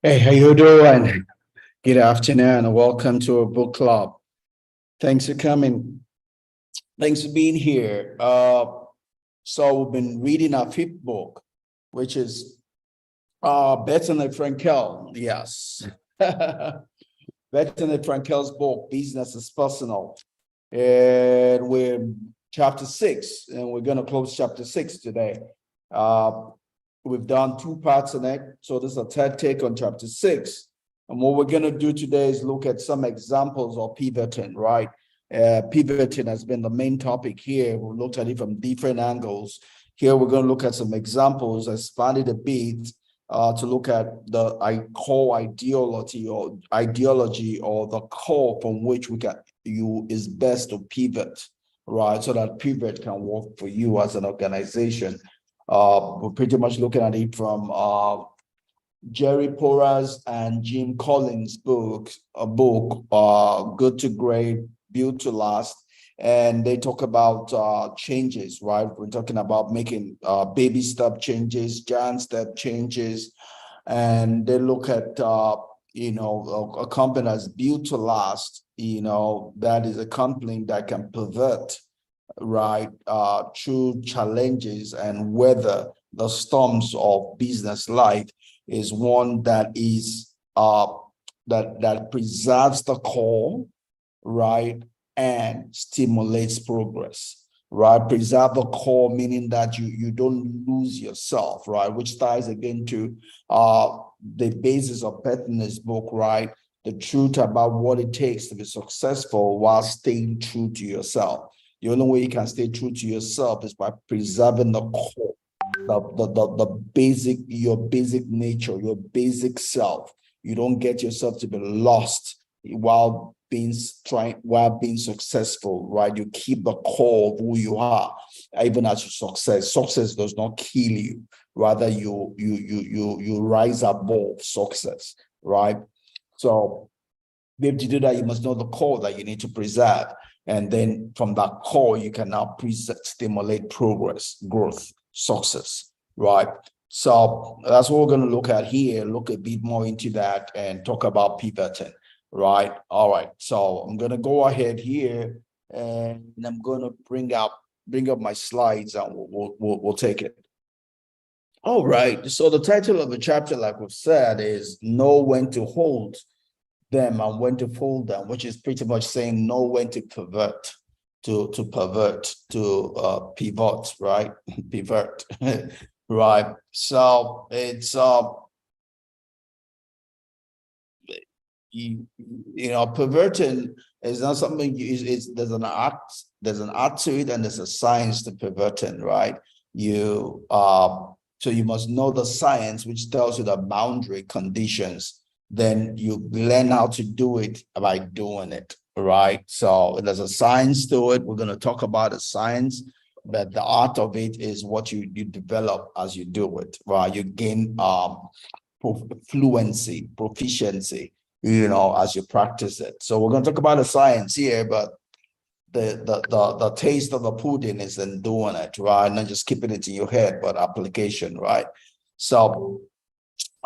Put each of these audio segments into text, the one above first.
Hey, how you doing? Good afternoon and welcome to our book club. Thanks for coming. Thanks for being here. So we've been reading our fifth book, which is Bertrand and Frankel. Yes. Bertrand and Frankel's book, Business is Personal. And we're chapter 6, and we're going to close chapter 6 today. We've done 2 parts on it, so this is a third take on chapter 6. And what we're going to do today is look at some examples of pivoting, right? Pivoting has been the main topic here. We looked at it from different angles. Here we're going to look at some examples, expand it a bit to look at the core ideology or the core from which is best to pivot, right? So that pivot can work for you as an organization. We're pretty much looking at it from Jerry Porras and Jim Collins' book, Good to Great, Built to Last. And they talk about changes, right? We're talking about making baby step changes, giant step changes. And they look at, a company that's built to last, that is a company that can pivot, right, through challenges and weather the storms of business life, is one that is that preserves the core, right, and stimulates progress, right? Preserve the core, meaning that you don't lose yourself, right? Which ties again to the basis of Bethany's book, right? The truth about what it takes to be successful while staying true to yourself. The only way you can stay true to yourself is by preserving the core, your basic nature, your basic self. You don't get yourself to be lost while being successful, right? You keep the core of who you are, even as you success. Success does not kill you. Rather, you rise above success, right? So, be able to do that, you must know the core that you need to preserve. And then from that core, you can now stimulate progress, growth, success, right? So that's what we're going to look at here, look a bit more into that and talk about pivoting, right? All right. So I'm going to go ahead here and I'm going to bring up my slides and we'll take it. All right. So the title of the chapter, like we've said, is Know When to Hold Them and When to Fold Them, which is pretty much saying know when to pivot, to pivot, right? Pivot, right? So it's pivoting is not something. There's an art to it, and there's a science to pivoting, right? So you must know the science, which tells you the boundary conditions. Then you learn how to do it by doing it, right? So there's a science to it. We're going to talk about the science, but the art of it is what you develop as you do it, right? You gain fluency, proficiency, as you practice it. So we're going to talk about the science here, but the taste of the pudding is in doing it, right? Not just keeping it in your head, but application, right? So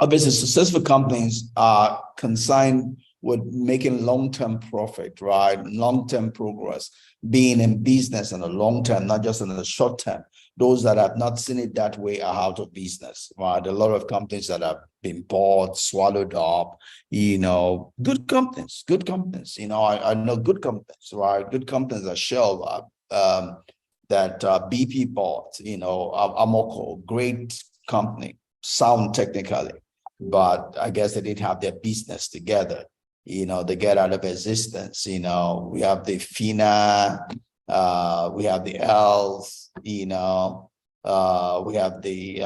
obviously, successful companies are concerned with making long-term profit, right? Long-term progress, being in business in the long term, not just in the short term. Those that have not seen it that way are out of business, right? A lot of companies that have been bought, swallowed up, good companies, I know good companies, right? Good companies that Shell, that BP bought, Amoco, great company, sound technically, but I guess they didn't have their business together. They get out of existence. We have the FINA, we have the ELS, we have the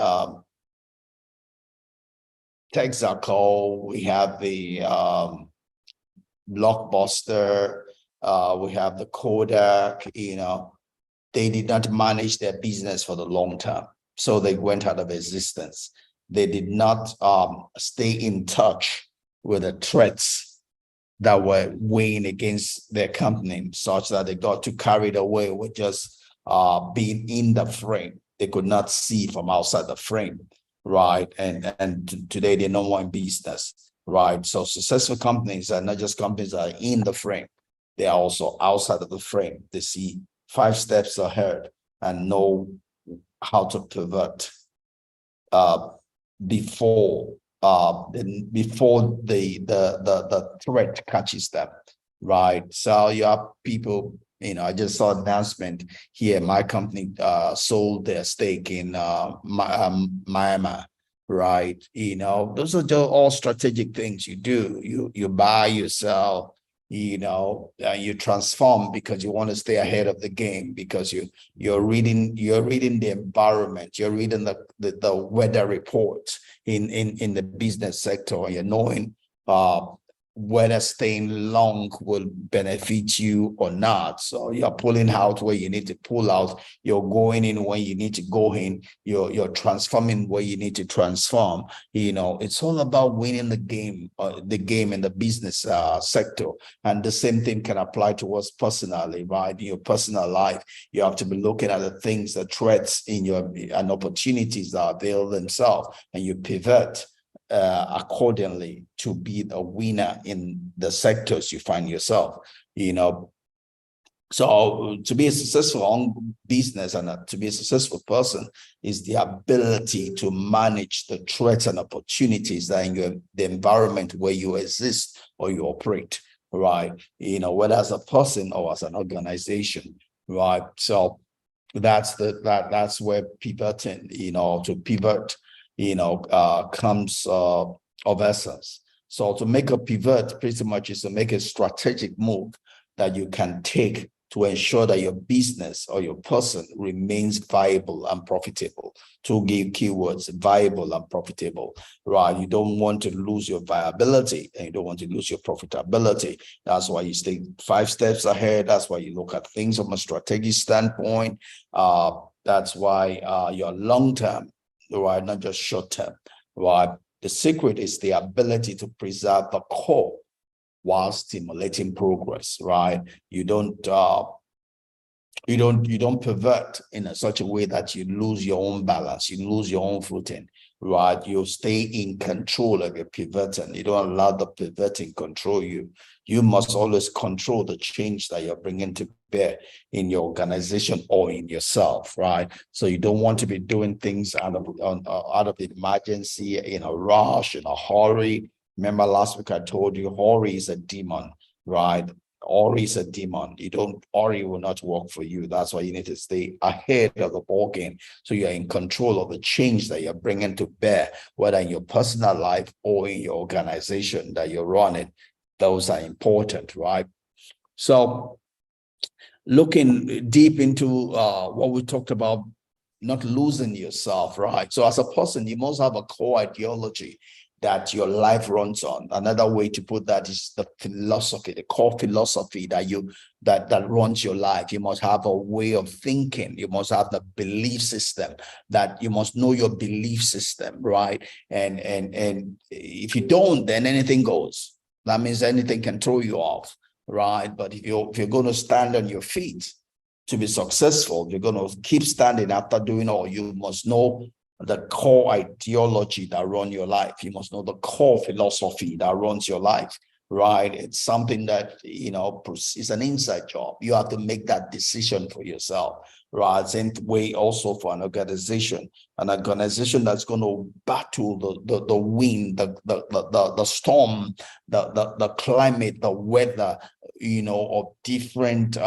Texaco, we have the Blockbuster, we have the Kodak. They did not manage their business for the long term, so they went out of existence. They did not stay in touch with the threats that were weighing against their company, such that they got too carried away with just being in the frame. They could not see from outside the frame. right? And today they're no more in business, right? So successful companies are not just companies that are in the frame, they are also outside of the frame. They see 5 steps ahead and know how to pivot uh, before before the threat catches them, right? So you have people, I just saw an announcement here. My company sold their stake in Myanmar, right? Those are just all strategic things you do. You buy, you sell, you transform because you want to stay ahead of the game, because you're reading the environment, you're reading the weather reports in the business sector. You're knowing whether staying long will benefit you or not. So you're pulling out where you need to pull out, you're going in when you need to go in, you're transforming where you need to transform. It's all about winning the game in the business sector. And the same thing can apply to us personally, right? In your personal life, you have to be looking at the things, the threats and opportunities that avail themselves, and you pivot accordingly to be a winner in the sectors you find yourself. So to be a successful business and to be a successful person is the ability to manage the threats and opportunities that in the environment where you exist or you operate, right? Whether as a person or as an organization, right? So that's where pivoting, to pivot, comes of essence. So to make a pivot pretty much is to make a strategic move that you can take to ensure that your business or your person remains viable and profitable. To give keywords, viable and profitable, right? You don't want to lose your viability and you don't want to lose your profitability. That's why you stay 5 steps ahead. That's why you look at things from a strategic standpoint. That's why you're long-term, right? Not just short-term, right? The secret is the ability to preserve the core while stimulating progress, right? You don't pivot in such a way that you lose your own balance, you lose your own footing, right? You stay in control of your pivoting. You don't allow the pivoting control you. You must always control the change that you're bringing to bear in your organization or in yourself, right? So you don't want to be doing things out of emergency, in a rush, in a hurry. Remember last week I told you hurry is a demon, right? Ori is a demon. Ori will not work for you. That's why you need to stay ahead of the ball game, so you're in control of the change that you're bringing to bear, whether in your personal life or in your organization that you're running. Those are important, right? So looking deep into what we talked about, not losing yourself, right? So as a person, you must have a core ideology that your life runs on. Another way to put that is the philosophy, the core philosophy that runs your life. You must have a way of thinking. You must have the belief system, that you must know your belief system, right? And if you don't, then anything goes. That means anything can throw you off, right? But if you're going to stand on your feet to be successful, you're going to keep standing after doing all. You must know the core ideology that runs your life. You must know the core philosophy that runs your life, right? It's something that, is an inside job. You have to make that decision for yourself, right? Same way also for an organization that's going to battle the wind, the storm, the climate, the weather, of different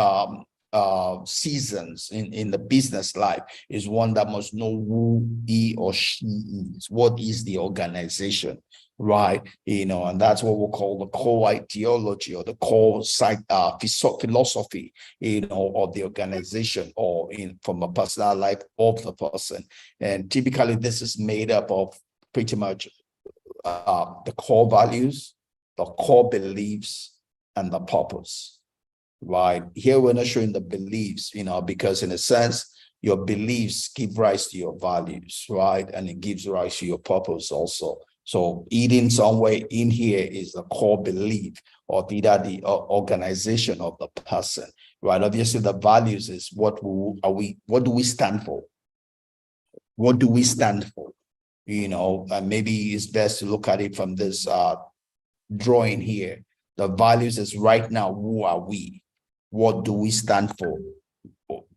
seasons in the business life, is one that must know who he or she is. What is the organization, right? And that's what we'll call the core ideology or the core philosophy, of the organization, or from a personal life of the person. And typically this is made up of pretty much the core values, the core beliefs, and the purpose. Right here, we're not showing the beliefs, because in a sense, your beliefs give rise to your values, right? And it gives rise to your purpose also. So eating somewhere in here is the core belief of either the organization of the person, right? Obviously, the values is what do we stand for? What do we stand for? and maybe it's best to look at it from this drawing here. The values is right now, who are we? What do we stand for?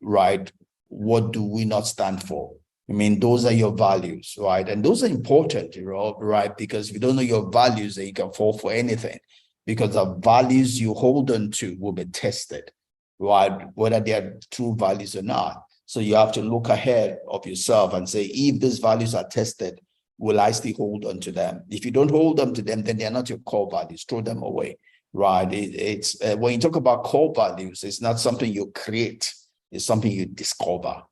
Right? What do we not stand for? I mean, those are your values, right? And those are important, right? Because if you don't know your values, then you can fall for anything, because the values you hold on to will be tested, right? Whether they are true values or not. So you have to look ahead of yourself and say, if these values are tested, will I still hold on to them? If you don't hold on to them, then they're not your core values. Throw them away, right? It's when you talk about core values, it's not something you create. It's something you discover,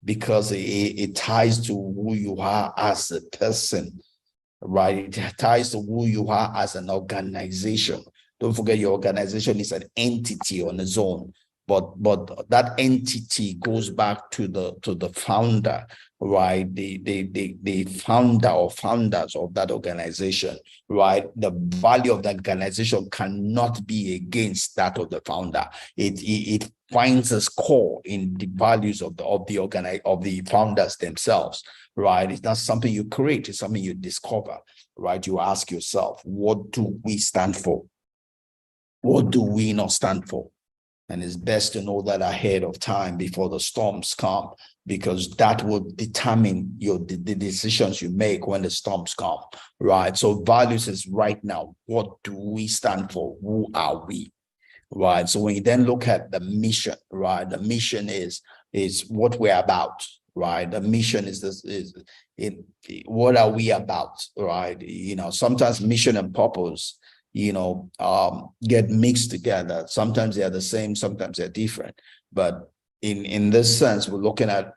because it ties to who you are as a person, right? It ties to who you are as an organization. Don't forget, your organization is an entity on its own, but that entity goes back to the founder, right? The founder or founders of that organization, right? The value of the organization cannot be against that of the founder. It finds its core in the values of the founders themselves, right? It's not something you create, it's something you discover, right? You ask yourself, what do we stand for? What do we not stand for? And it's best to know that ahead of time before the storms come, because that will determine the decisions you make when the storms come, right? So values is right now, what do we stand for? Who are we? Right. So when you then look at the mission, right? The mission is what we're about, right? The mission is this what are we about, right? Sometimes mission and purpose, get mixed together. Sometimes they're the same, sometimes they're different. But in this sense, we're looking at,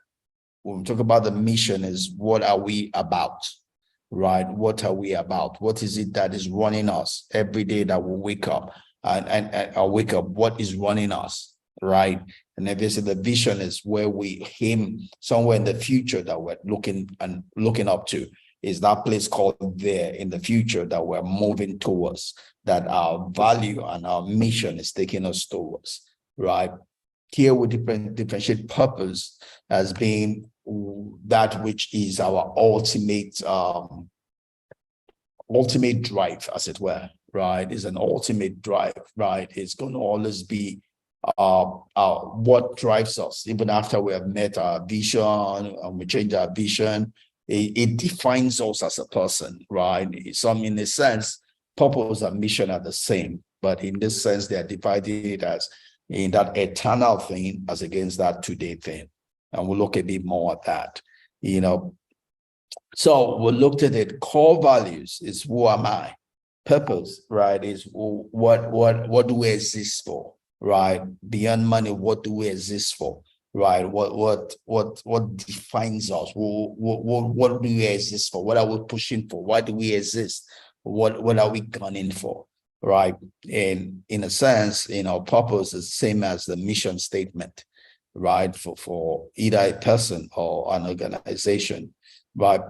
when we talk about the mission, is what are we about? Right? What are we about? What is it that is running us every day that we wake up? And wake up, what is running us, right? And obviously the vision is where we aim, somewhere in the future that we're looking up to, is that place called there in the future that we're moving towards, that our value and our mission is taking us towards, right? Here we differentiate purpose as being that which is our ultimate drive, as it were, right? Is an ultimate drive, right? It's going to always be what drives us, even after we have met our vision and we change our vision. It defines us as a person, right? In a sense, purpose and mission are the same, but in this sense, they are divided as in that eternal thing as against that today thing. And we'll look a bit more at that, So we looked at it. Core values is who am I? Purpose, right, is what do we exist for, right? Beyond money, what do we exist for, right? What defines us? What do we exist for? What are we pushing for? Why do we exist? What are we gunning for, right? And in a sense, purpose is the same as the mission statement, right? For either a person or an organization. But